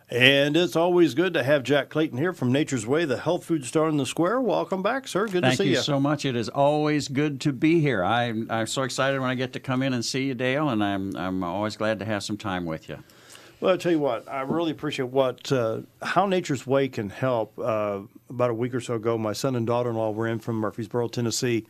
And it's always good to have Jack Clayton here from Nature's Way, the health food store in the square. Welcome back, sir. Good to see you. Thank you so much. It is always good to be here. I'm so excited when I get to come in and see you, Dale, and I'm always glad to have some time with you. Well, I'll tell you what, I really appreciate how Nature's Way can help. About a week or so ago, my son and daughter-in-law were in from Murfreesboro, Tennessee,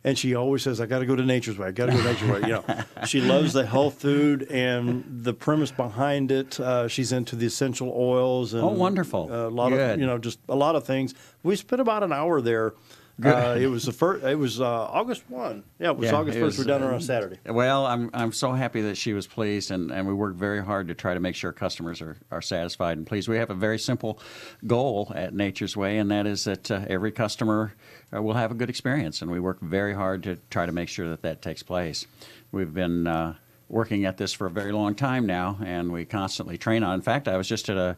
and she always says, I got to go to Nature's Way. I got to go to Nature's Way. You know, she loves the health food and the premise behind it. She's into the essential oils and wonderful. A lot Good. of just a lot of things. We spent about an hour there. It was August 1. Yeah, it was August 1st. We're down there on Saturday. Well, I'm so happy that she was pleased, and we work very hard to try to make sure customers are satisfied and pleased. We have a very simple goal at Nature's Way, and that is that every customer will have a good experience, and we work very hard to try to make sure that takes place. We've been working at this for a very long time now, and we constantly train on. In fact, I was just at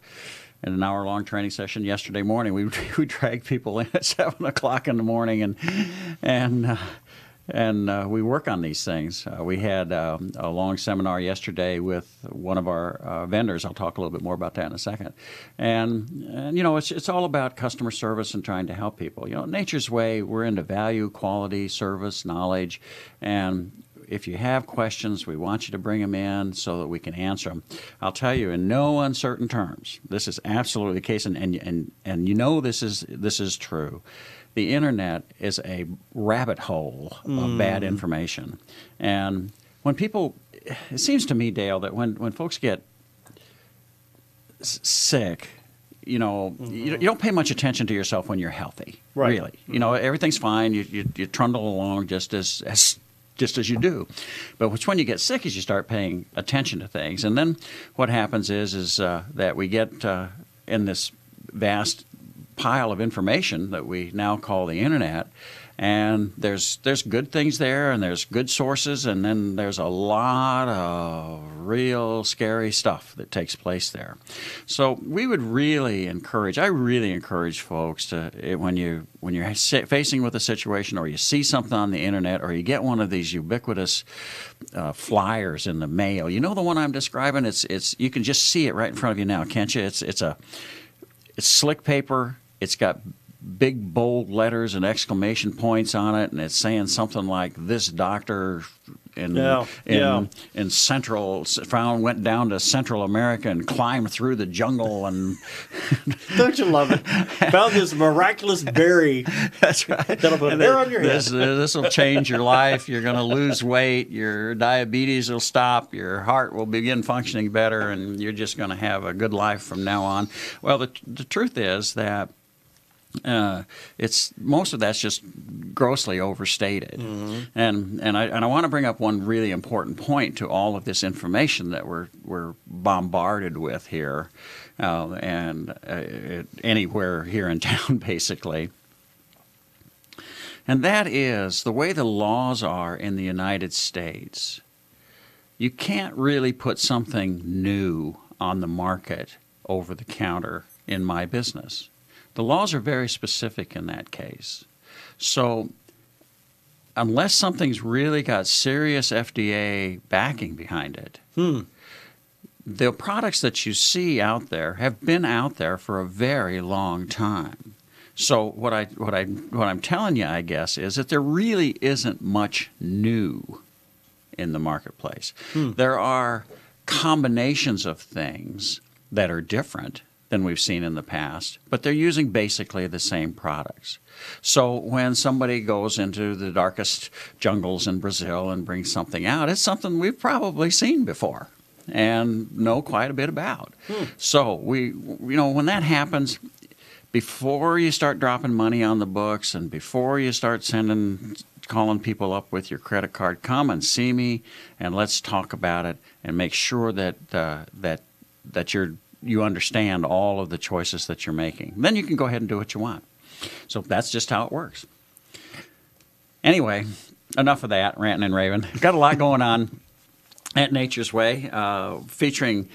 an hour-long training session yesterday morning. We drag people in at 7 o'clock in the morning, and we work on these things. We had a long seminar yesterday with one of our vendors. I'll talk a little bit more about that in a second. And you know, it's all about customer service and trying to help people. You know, Nature's Way, we're into value, quality, service, knowledge, and if you have questions, we want you to bring them in so that we can answer them. I'll tell you, in no uncertain terms, this is absolutely the case, and you know this is true. The internet is a rabbit hole of bad information, and when people, it seems to me, Dale, that when folks get sick, you know, you don't pay much attention to yourself when you're healthy. Right. Really, you know, everything's fine. You trundle along just as you do. But it's when you get sick is you start paying attention to things. And then what happens is that we get in this vast pile of information that we now call the internet, and there's good things there, and there's good sources, and then there's a lot of real scary stuff that takes place there. So we would really encourage, I really encourage folks to, when you're facing with a situation, or you see something on the internet, or you get one of these ubiquitous flyers in the mail. You know the one I'm describing? It's you can just see it right in front of you now, can't you? It's slick paper. It's got big bold letters and exclamation points on it, and it's saying something like, "This doctor in Central went down to Central America and climbed through the jungle and." Don't you love it? Found this miraculous berry. That's right. That'll put hair on your head. This will change your life. You're going to lose weight. Your diabetes will stop. Your heart will begin functioning better, and you're just going to have a good life from now on. Well, the truth is that most of that's just grossly overstated, and I want to bring up one really important point to all of this information that we're bombarded with here, and anywhere here in town, basically. And that is the way the laws are in the United States. You can't really put something new on the market over the counter in my business. The laws are very specific in that case. So unless something's really got serious FDA backing behind it, the products that you see out there have been out there for a very long time. So what I'm telling you, I guess, is that there really isn't much new in the marketplace. There are combinations of things that are different than we've seen in the past, but they're using basically the same products. So when somebody goes into the darkest jungles in Brazil and brings something out, it's something we've probably seen before and know quite a bit about. So when that happens, before you start dropping money on the books and before you start calling people up with your credit card, come and see me and let's talk about it and make sure that you understand all of the choices that you're making. Then you can go ahead and do what you want. So that's just how it works. Anyway, enough of that ranting and raving. Got a lot going on at Nature's Way, featuring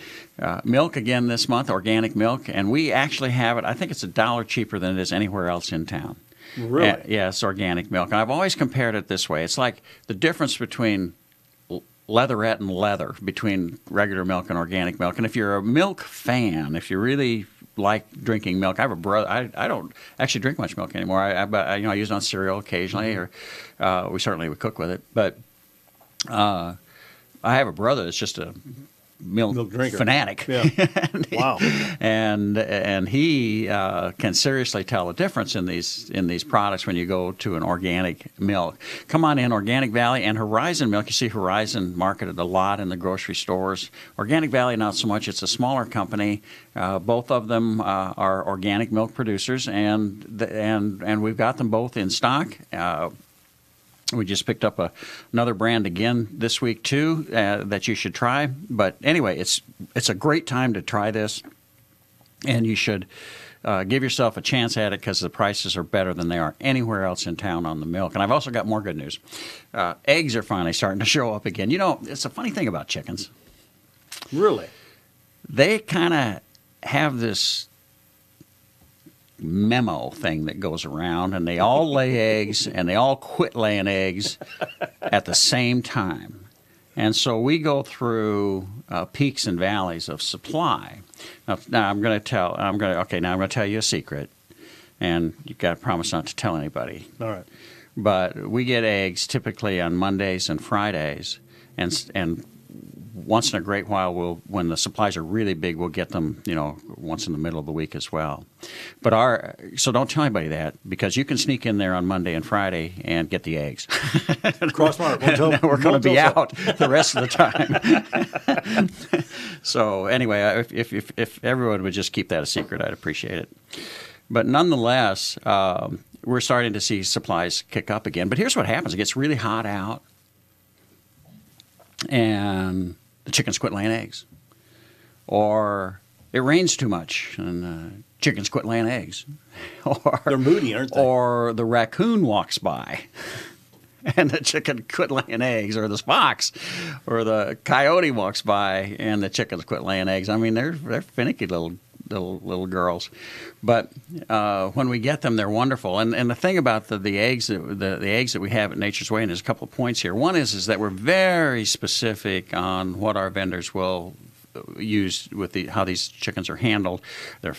milk again this month, organic milk, and we actually have it. I think it's $1 cheaper than it is anywhere else in town. Really? Yeah, it's organic milk. And I've always compared it this way. It's like the difference between leatherette and leather between regular milk and organic milk. And if you're a milk fan, if you really like drinking milk, I have a brother. I don't actually drink much milk anymore. I use it on cereal occasionally, or we certainly would cook with it. But I have a brother that's just a milk drinker, fanatic. Yeah. Wow. And he can seriously tell the difference in these products when you go to an organic milk. Come on in, Organic Valley and Horizon Milk. You see Horizon marketed a lot in the grocery stores. Organic Valley, not so much. It's a smaller company. Both of them are organic milk producers, and we've got them both in stock. We just picked up another brand again this week, too, that you should try. But anyway, it's a great time to try this, and you should give yourself a chance at it because the prices are better than they are anywhere else in town on the milk. And I've also got more good news. Eggs are finally starting to show up again. You know, it's a funny thing about chickens. Really? They kind of have this memo thing that goes around, and they all lay eggs, and they all quit laying eggs at the same time. And so we go through peaks and valleys of supply. Now I'm going to tell you a secret, and you've got to promise not to tell anybody. All right. But we get eggs typically on Mondays and Fridays, and once in a great while, when the supplies are really big, we'll get them, once in the middle of the week as well. But so don't tell anybody that, because you can sneak in there on Monday and Friday and get the eggs. Cross my heart. We're going to be out the rest of the time. So anyway, if everyone would just keep that a secret, I'd appreciate it. But nonetheless, we're starting to see supplies kick up again. But here's what happens. It gets really hot out, and the chickens quit laying eggs. Or it rains too much, and chickens quit laying eggs. Or they're moody, aren't they? Or the raccoon walks by, and the chicken quit laying eggs. Or the fox or the coyote walks by, and the chickens quit laying eggs. I mean, they're finicky little girls. But when we get them, they're wonderful. And the thing about the eggs the eggs that we have at Nature's Way, and there's a couple of points here. One is that we're very specific on what our vendors will use with how these chickens are handled.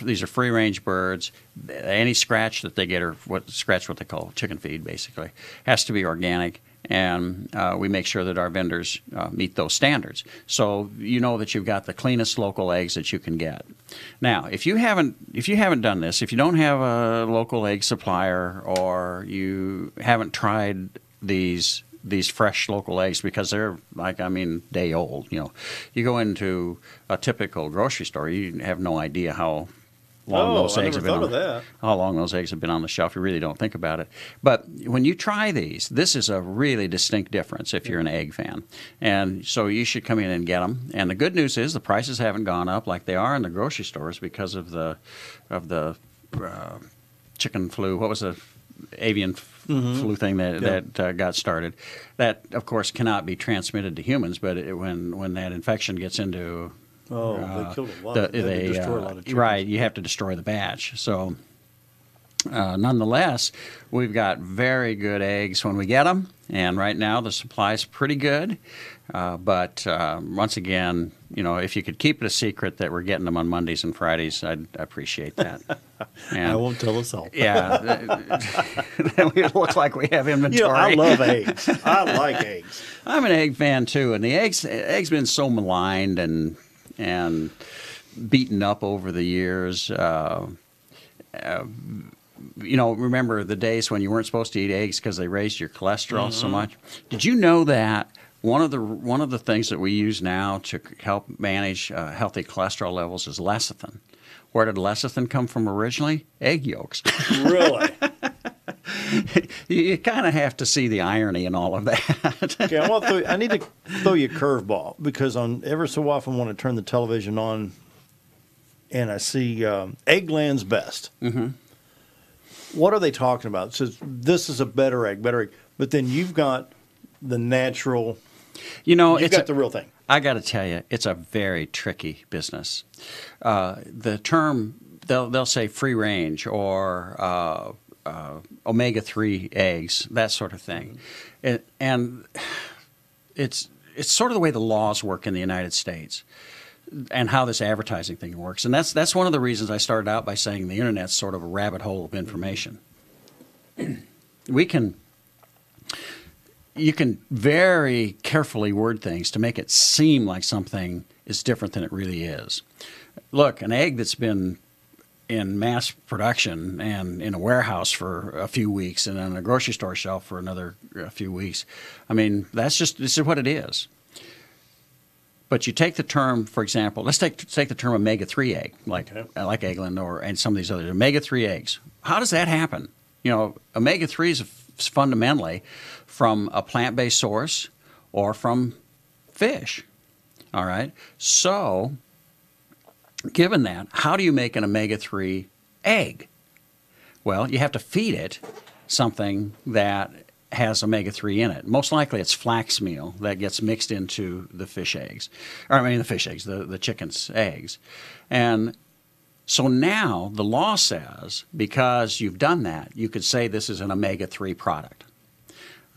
These are free range birds. Any scratch that they get, or what they call chicken feed, basically, has to be organic. And we make sure that our vendors meet those standards. So you know that you've got the cleanest local eggs that you can get. Now, if you haven't done this, if you don't have a local egg supplier, or you haven't tried these fresh local eggs, because they're day old. You go into a typical grocery store, you have no idea how long those eggs have been how long those eggs have been on the shelf. You really don't think about it. But when you try these, this is a really distinct difference if you're an egg fan. And so you should come in and get them. And the good news is the prices haven't gone up like they are in the grocery stores because of the chicken flu. What was the avian flu thing that got started? That, of course, cannot be transmitted to humans, but when that infection gets into they killed a lot. They destroy a lot of chickens. Right, you have to destroy the batch. So, nonetheless, we've got very good eggs when we get them, and right now the supply's pretty good. But once again, if you could keep it a secret that we're getting them on Mondays and Fridays, I'd appreciate that. And I won't tell us all. Yeah, then we look like we have inventory. I love eggs. I like eggs. I'm an egg fan too, and the eggs been so maligned and beaten up over the years. Remember the days when you weren't supposed to eat eggs because they raised your cholesterol so much? Did you know that one of the things that we use now to help manage healthy cholesterol levels is lecithin? Where did lecithin come from originally? Egg yolks. Really? You kind of have to see the irony in all of that. Okay, I need to throw you a curveball, because ever so often when I turn the television on and I see Eggland's Best, what are they talking about? It says this is a better egg. But then you've got the natural. You've got the real thing. I got to tell you, it's a very tricky business. The term, they'll say free range or omega-3 eggs, that sort of thing. And it's it's sort of the way the laws work in the United States and how this advertising thing works. And that's one of the reasons I started out by saying the Internet's sort of a rabbit hole of information. You can very carefully word things to make it seem like something is different than it really is. Look, an egg that's been in mass production and in a warehouse for a few weeks and on a grocery store shelf for another few weeks, I mean, this is what it is. But you take the term, for example, let's take the term omega-3 egg, like Eggland and some of these others, omega-3 eggs. How does that happen? You know, omega-3 is fundamentally from a plant-based source or from fish, all right? So, given that, how do you make an omega-3 egg? Well, you have to feed it something that has omega-3 in it. Most likely it's flax meal that gets mixed into the fish eggs. Or I mean the fish eggs, the chicken's eggs. And so now the law says, because you've done that, you could say this is an omega-3 product.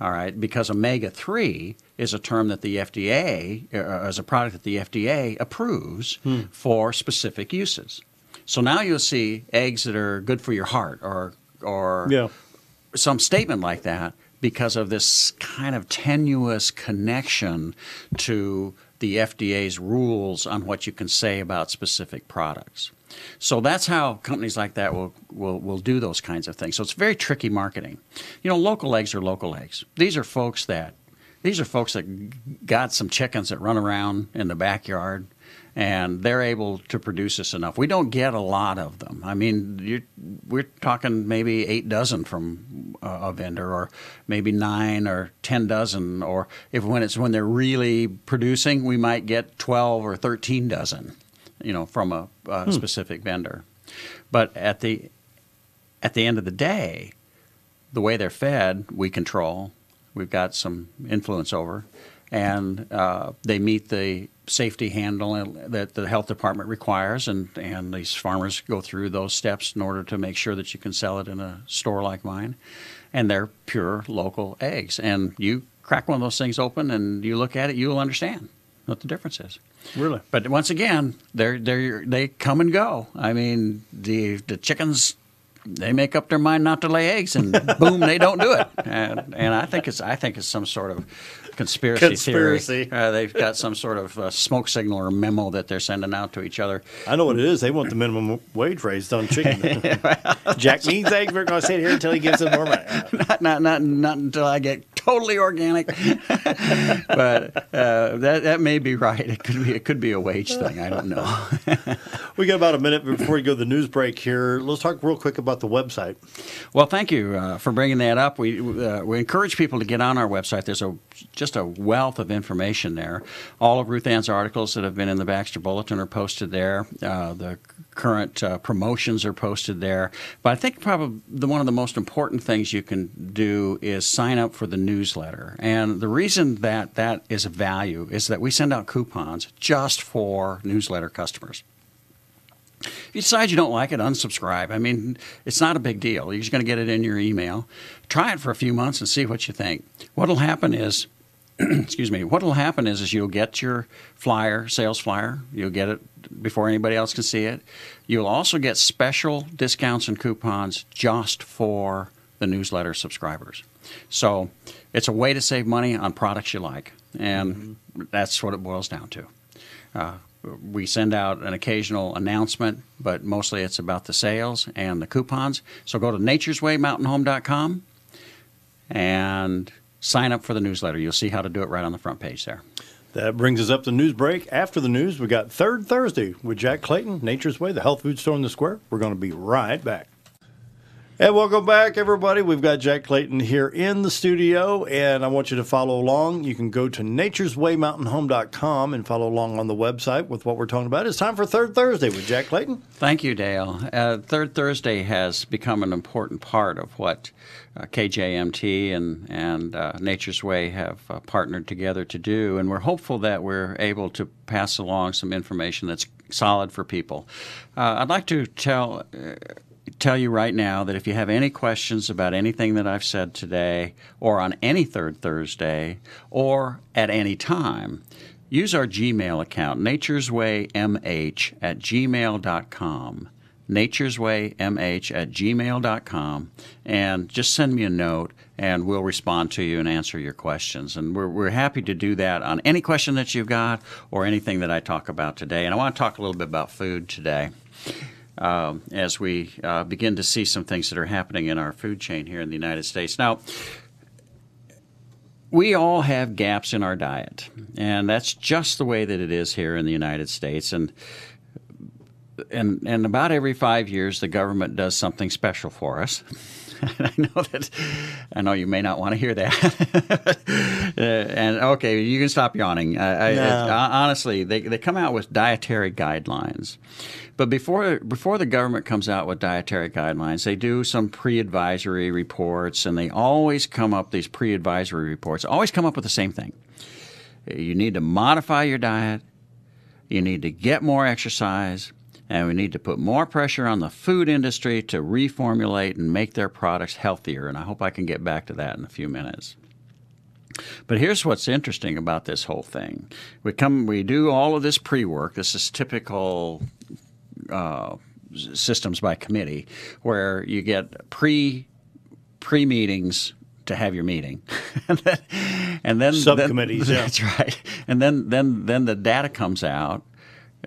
All right, because omega-3 is a term that the FDA, as a product that the FDA approves for specific uses. So now you'll see eggs that are good for your heart or some statement like that because of this kind of tenuous connection to the FDA's rules on what you can say about specific products. So that's how companies like that will do those kinds of things. So it's very tricky marketing. You know, local eggs are local eggs. These are folks that got some chickens that run around in the backyard, and they're able to produce us enough. We don't get a lot of them. I mean, we're talking maybe 8 dozen from a vendor, or maybe 9 or 10 dozen, or when they're really producing, we might get 12 or 13 dozen. You know, from a specific vendor. But at the end of the day, the way they're fed, we control. We've got some influence over. And they meet the safety handle that the health department requires. And these farmers go through those steps in order to make sure that you can sell it in a store like mine. And they're pure local eggs. And you crack one of those things open and you look at it, you'll understand what the difference is. Really? But once again, they come and go. I mean, the chickens, they make up their mind not to lay eggs, and boom, they don't do it. And I think it's some sort of conspiracy theory. They've got some sort of smoke signal or memo that they're sending out to each other. I know what it is. They want the minimum wage raised on chicken. Jack needs eggs. We're going to sit here until he gives them more money. Not until I get totally organic. But that may be right. It could be a wage thing. I don't know. We got about a minute before we go to the news break here. Let's talk real quick about the website. Well, thank you for bringing that up. We encourage people to get on our website. There's just a wealth of information there. All of Ruth Ann's articles that have been in the Baxter Bulletin are posted there. The current promotions are posted there. But I think probably one of the most important things you can do is sign up for the newsletter. And the reason that is of value is that we send out coupons just for newsletter customers. If you decide you don't like it, unsubscribe. I mean, it's not a big deal. You're just going to get it in your email. Try it for a few months and see what you think. What'll happen is, what'll happen is you'll get your flyer, sales flyer. You'll get it before anybody else can see it. You'll also get special discounts and coupons just for the newsletter subscribers. So it's a way to save money on products you like, and that's what it boils down to. We send out an occasional announcement, but mostly it's about the sales and the coupons. So go to natureswaymountainhome.com and sign up for the newsletter. You'll see how to do it right on the front page there. That brings us up to news break. After the news, we got Third Thursday with Jack Clayton, Nature's Way, the health food store in the square. We're going to be right back. And welcome back, everybody. We've got Jack Clayton here in the studio, and I want you to follow along. You can go to natureswaymountainhome.com and follow along on the website with what we're talking about. It's time for Third Thursday with Jack Clayton. Thank you, Dale. Third Thursday has become an important part of what KJMT and Nature's Way have partnered together to do, and we're hopeful that we're able to pass along some information that's solid for people. I'd like to tell you right now that if you have any questions about anything that I've said today or on any third Thursday or at any time, use our Gmail account, natureswaymh@gmail.com. natureswaymh@gmail.com, and just send me a note and we'll respond to you and answer your questions. And we're happy to do that on any question that you've got or anything that I talk about today. And I want to talk a little bit about food today as we begin to see some things that are happening in our food chain here in the United States. Now, we all have gaps in our diet, and that's just the way that it is here in the United States. And about every 5 years, the government does something special for us. I know you may not want to hear that. And okay, you can stop yawning. Honestly, they come out with dietary guidelines. But before the government comes out with dietary guidelines, they do some pre-advisory reports, and they always come up, these pre-advisory reports, always come up with the same thing. You need to modify your diet. You need to get more exercise. And we need to put more pressure on the food industry to reformulate and make their products healthier. And I hope I can get back to that in a few minutes. But here's what's interesting about this whole thing. We do all of this pre-work. This is typical systems by committee, where you get pre-meetings to have your meeting, and then subcommittees. That's right. And then the data comes out.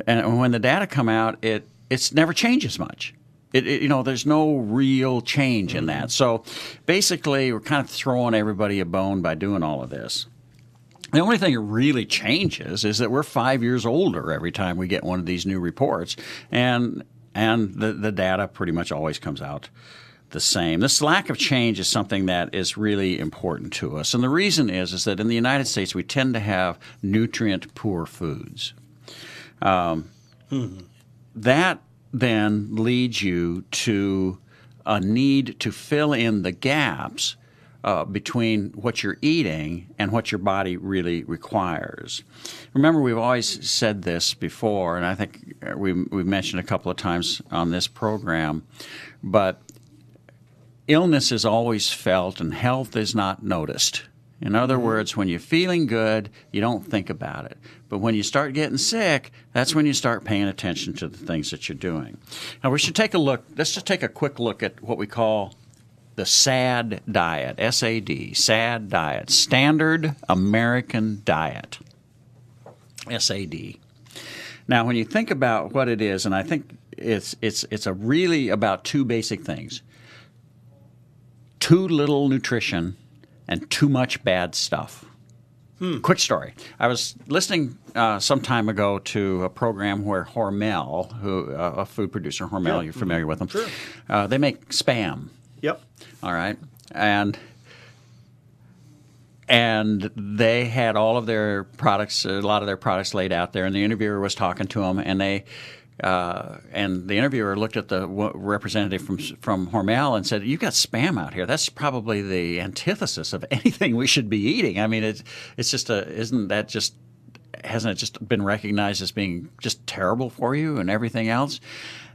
And when the data come out, it's never changes much. There's no real change in that. So basically, we're kind of throwing everybody a bone by doing all of this. The only thing that really changes is that we're 5 years older every time we get one of these new reports, and the data pretty much always comes out the same. This lack of change is something that is really important to us. And the reason is that in the United States, we tend to have nutrient-poor foods. That then leads you to a need to fill in the gaps between what you're eating and what your body really requires. Remember, we've always said this before, and I think we've mentioned a couple of times on this program, but illness is always felt and health is not noticed. In other words, when you're feeling good, you don't think about it. But when you start getting sick, that's when you start paying attention to the things that you're doing. Now, we should take a look. Let's just take a quick look at what we call the SAD diet, S-A-D, SAD diet, Standard American Diet, S-A-D. Now, when you think about what it is, and I think it's a really about two basic things: too little nutrition and too much bad stuff. Quick story. I was listening some time ago to a program where Hormel, a food producer, Hormel, you're familiar with them. Sure. They make Spam. Yep. All right. And they had all of their products, a lot of their products laid out there, and the interviewer was talking to them, and the interviewer looked at the representative from Hormel and said, "You've got Spam out here. That's probably the antithesis of anything we should be eating. I mean, it's just hasn't it just been recognized as being just terrible for you and everything else?"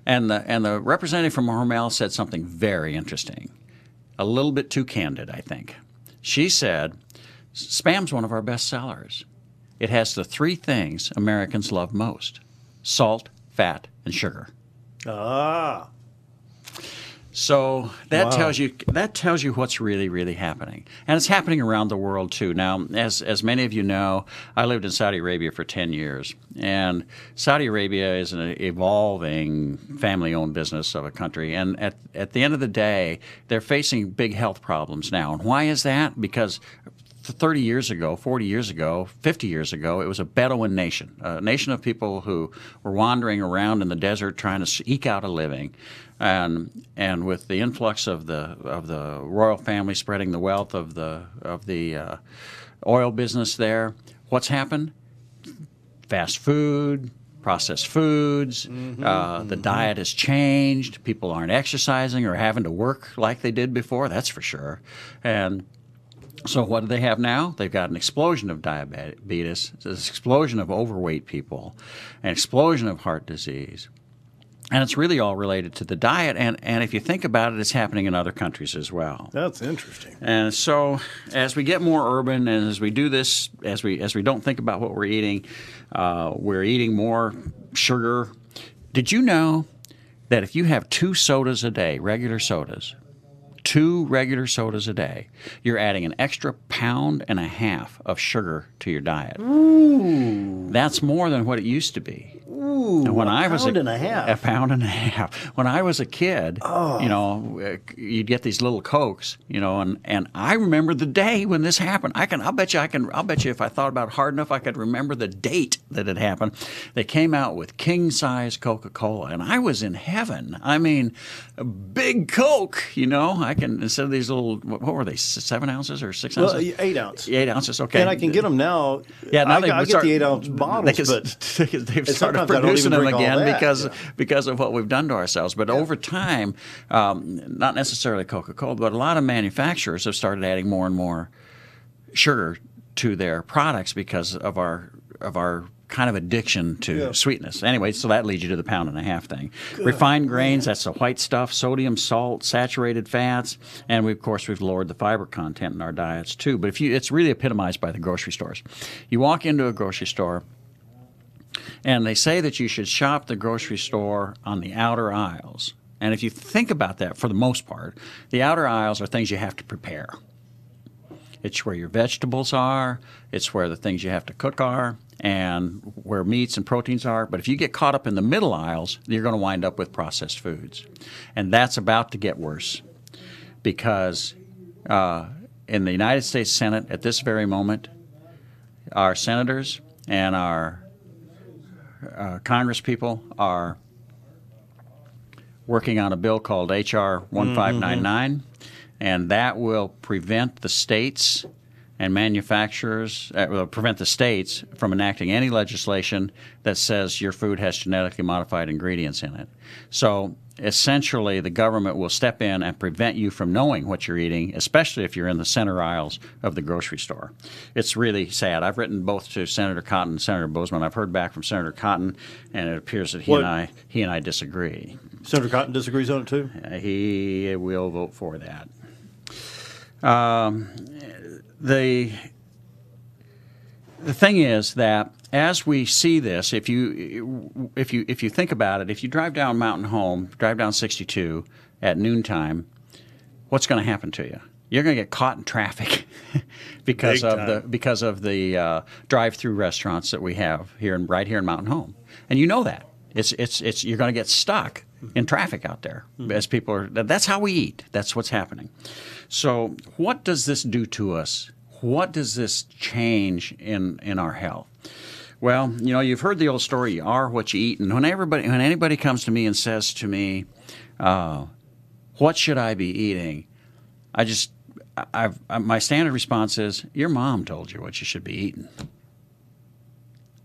And the representative from Hormel said something very interesting, a little bit too candid, I think. She said, "Spam's one of our best sellers. It has the three things Americans love most: salt, fat, and sugar." Ah. So that tells you what's really, really happening. And it's happening around the world too. Now, as many of you know, I lived in Saudi Arabia for 10 years. And Saudi Arabia is an evolving family-owned business of a country. And at the end of the day, they're facing big health problems now. And why is that? Because 30 years ago, 40 years ago, 50 years ago, it was a Bedouin nation, a nation of people who were wandering around in the desert trying to eke out a living. And with the influx of the royal family spreading the wealth of the oil business there, what's happened? Fast food, processed foods. The diet has changed. People aren't exercising or having to work like they did before. That's for sure. And so what do they have now? They've got an explosion of diabetes, an explosion of overweight people, an explosion of heart disease. And it's really all related to the diet. And if you think about it, it's happening in other countries as well. That's interesting. And so as we get more urban and as we do this, as we don't think about what we're eating more sugar. Did you know that if you have 2 sodas a day, regular sodas, 2 regular sodas a day, you're adding an extra 1.5 pounds of sugar to your diet? Ooh. That's more than what it used to be. Ooh, And when I was pound and a half. 1.5 pounds. When I was a kid, you'd get these little Cokes, and I remember the day when this happened. I'll bet you if I thought about it hard enough, I could remember the date that it happened. They came out with king-size Coca-Cola, and I was in heaven. I mean, a big Coke, I can, instead of these little, what were they, 7 ounces or 6 ounces? Well, 8 ounce. 8 ounces, okay. And I can get them now. Yeah, now I get the 8 ounce bottles, but they've started producing them again because of what we've done to ourselves. But over time, not necessarily Coca-Cola, but a lot of manufacturers have started adding more and more sugar to their products because of our kind of addiction to sweetness. Anyway, so that leads you to the 1.5 pound thing. Good. Refined grains, that's the white stuff, sodium, salt, saturated fats, and of course we've lowered the fiber content in our diets too. But it's really epitomized by the grocery stores. You walk into a grocery store, and they say that you should shop the grocery store on the outer aisles. And if you think about that, for the most part, the outer aisles are things you have to prepare. It's where your vegetables are. It's where the things you have to cook are and where meats and proteins are. But if you get caught up in the middle aisles, you're going to wind up with processed foods. And that's about to get worse because in the United States Senate at this very moment, our senators and our Congress people are working on a bill called H.R. 1599, and that will prevent the states and manufacturers, will prevent the states from enacting any legislation that says your food has genetically modified ingredients in it. So essentially the government will step in and prevent you from knowing what you're eating, especially if you're in the center aisles of the grocery store. It's really sad. I've written both to Senator Cotton and Senator Boozman. I've heard back from Senator Cotton, and it appears that he and I disagree. Senator Cotton disagrees on it too? He will vote for that. The thing is that as we see this, if you think about it, if you drive down Mountain Home, drive down 62 at noontime, what's going to happen to you? You're going to get caught in traffic because of the drive-through restaurants that we have right here in Mountain Home, and you know that it's you're going to get stuck in traffic out there as people are. That's how we eat. That's what's happening. So what does this do to us? What does this change in our health? Well, you've heard the old story, you are what you eat. And when anybody comes to me and says to me, what should I be eating? My standard response is, your mom told you what you should be eating.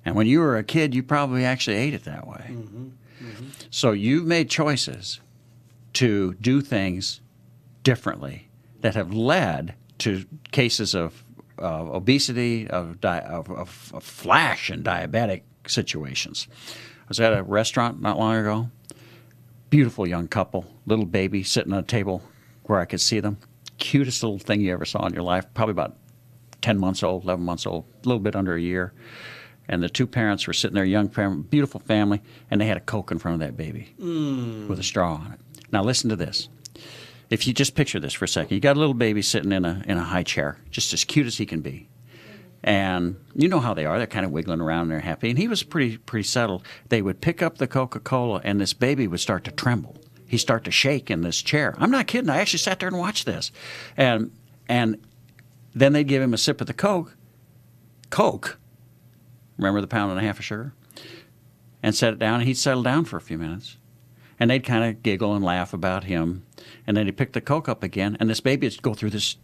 And when you were a kid, you probably actually ate it that way. Mm-hmm. Mm-hmm. So you've made choices to do things differently that have led to cases of obesity, of flash and diabetic situations. I was at a restaurant not long ago. Beautiful young couple, little baby sitting at a table where I could see them. Cutest little thing you ever saw in your life, probably about 10 months old, 11 months old, a little bit under a year. And the two parents were sitting there, young family, beautiful family, and they had a Coke in front of that baby with a straw on it. Now listen to this. If you just picture this for a second, you got a little baby sitting in a high chair, just as cute as he can be. And you know how they are. They're kind of wiggling around and they're happy. And he was pretty settled. They would pick up the Coca-Cola and this baby would start to tremble. He'd start to shake in this chair. I'm not kidding. I actually sat there and watched this. And then they'd give him a sip of the Coke. Remember the 1.5 pounds of sugar? And set it down, and he'd settle down for a few minutes. And they'd kind of giggle and laugh about him. And then he'd pick the Coke up again, and this baby would go through this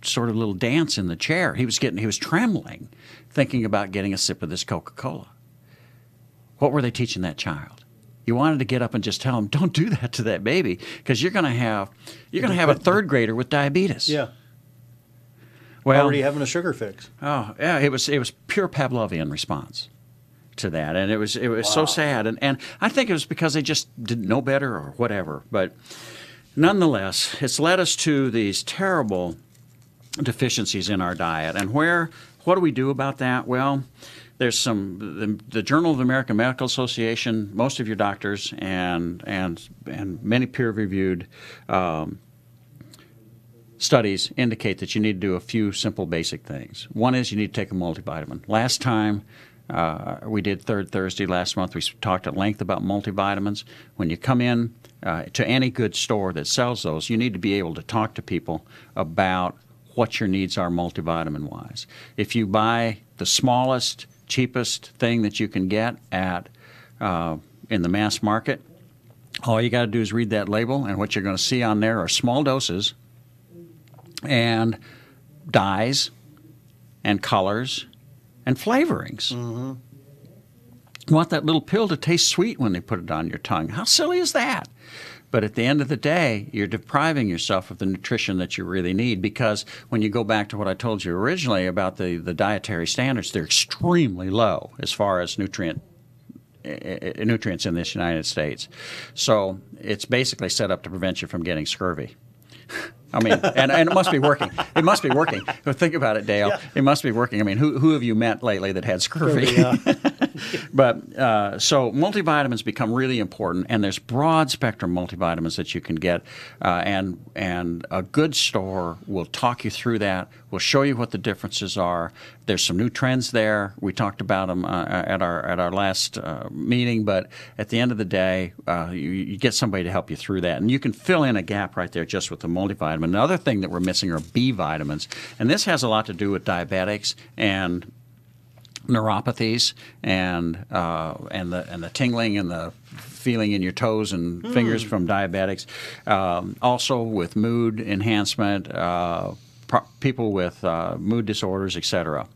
sort of little dance in the chair. He was trembling, thinking about getting a sip of this Coca-Cola. What were they teaching that child? You wanted to get up and just tell him, don't do that to that baby, because you're going to have a third grader with diabetes. Yeah. Well, already having a sugar fix. Oh, yeah, it was pure Pavlovian response to that, and it was so sad, and I think it was because they just didn't know better or whatever. But nonetheless, it's led us to these terrible deficiencies in our diet, and what do we do about that? Well, there's the Journal of the American Medical Association, most of your doctors, and many peer-reviewed studies indicate that you need to do a few simple basic things. One is you need to take a multivitamin. Last time we did Third Thursday last month, we talked at length about multivitamins. When you come in to any good store that sells those, you need to be able to talk to people about what your needs are multivitamin-wise. If you buy the smallest, cheapest thing that you can get at in the mass market, all you got to do is read that label, and what you're going to see on there are small doses and dyes and colors and flavorings. Mm-hmm. You want that little pill to taste sweet when they put it on your tongue. How silly is that? But at the end of the day, you're depriving yourself of the nutrition that you really need, because when you go back to what I told you originally about the dietary standards, they're extremely low as far as nutrients in this United States. So it's basically set up to prevent you from getting scurvy. I mean, and it must be working. It must be working. Think about it, Dale. Yeah. It must be working. I mean, who have you met lately that had scurvy? Yeah. But so multivitamins become really important, and there's broad spectrum multivitamins that you can get, and a good store will talk you through that. Will show you what the differences are. There's some new trends there. We talked about them at our last meeting, but at the end of the day, you get somebody to help you through that, and you can fill in a gap right there just with the multivitamin. Another thing that we're missing are B vitamins, and this has a lot to do with diabetics and neuropathies and the tingling and the feeling in your toes and fingers from diabetics. Also with mood enhancement, people with mood disorders, etc.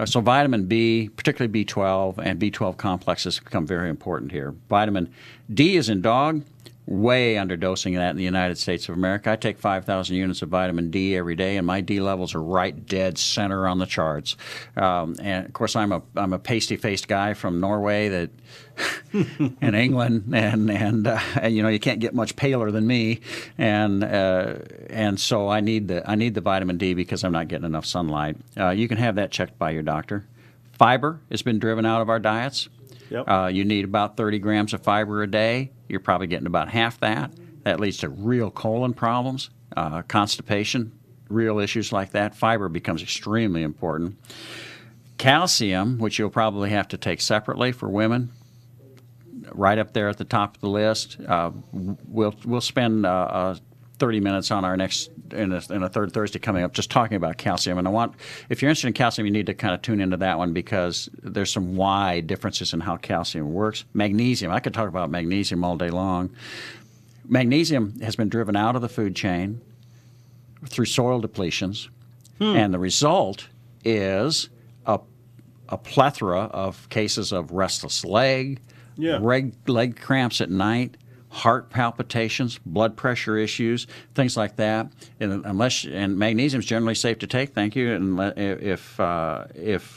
So vitamin B, particularly B12 and B12 complexes, become very important here. Vitamin D is in dog. Way underdosing that in the United States of America. I take 5,000 units of vitamin D every day, and my D levels are right dead center on the charts. And of course, I'm a pasty-faced guy from Norway that in England, and you know, you can't get much paler than me, and so I need the vitamin D because I'm not getting enough sunlight. You can have that checked by your doctor. Fiber has been driven out of our diets. Yep. You need about 30 grams of fiber a day. You're probably getting about half that. That leads to real colon problems, constipation, real issues like that. Fiber becomes extremely important. Calcium, which you'll probably have to take separately for women, right up there at the top of the list. We'll spend 30 minutes on our next in a Third Thursday coming up just talking about calcium. And if you're interested in calcium, you need to kind of tune into that one because there's some wide differences in how calcium works. Magnesium, I could talk about magnesium all day long. Magnesium has been driven out of the food chain through soil depletions, and the result is a plethora of cases of restless leg, leg cramps at night, heart palpitations, blood pressure issues, things like that. And magnesium is generally safe to take. Thank you. And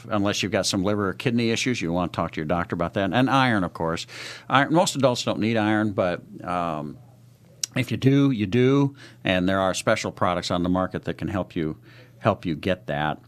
unless you've got some liver or kidney issues, you want to talk to your doctor about that. And iron, of course. Most adults don't need iron, but if you do, you do. And there are special products on the market that can help you get that.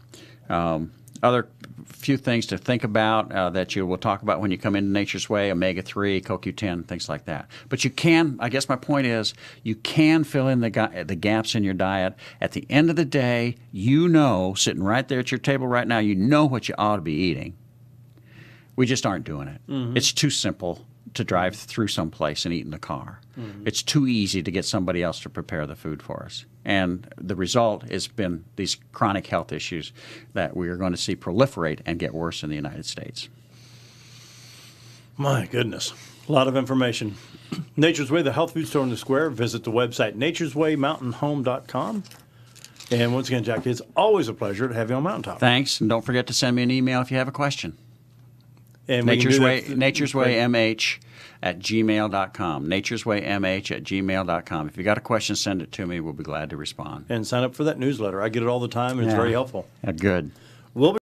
Other few things to think about that you will talk about when you come into Nature's Way, omega-3, CoQ10, things like that. But you can, I guess my point is, you can fill in the gaps in your diet. At the end of the day, you know, sitting right there at your table right now, you know what you ought to be eating. We just aren't doing it. Mm-hmm. It's too simple to drive through someplace and eat in the car. Mm-hmm. It's too easy to get somebody else to prepare the food for us. And the result has been these chronic health issues that we are going to see proliferate and get worse in the United States. My goodness. A lot of information. Nature's Way, the health food store in the square. Visit the website, nature'swaymountainhome.com. And once again, Jack, it's always a pleasure to have you on Mountaintop. Thanks. And don't forget to send me an email if you have a question. And nature'swaymh@gmail.com. nature'swaymh@gmail.com. If you got a question, send it to me. We'll be glad to respond. And sign up for that newsletter. I get it all the time, and it's very helpful. Good. We'll be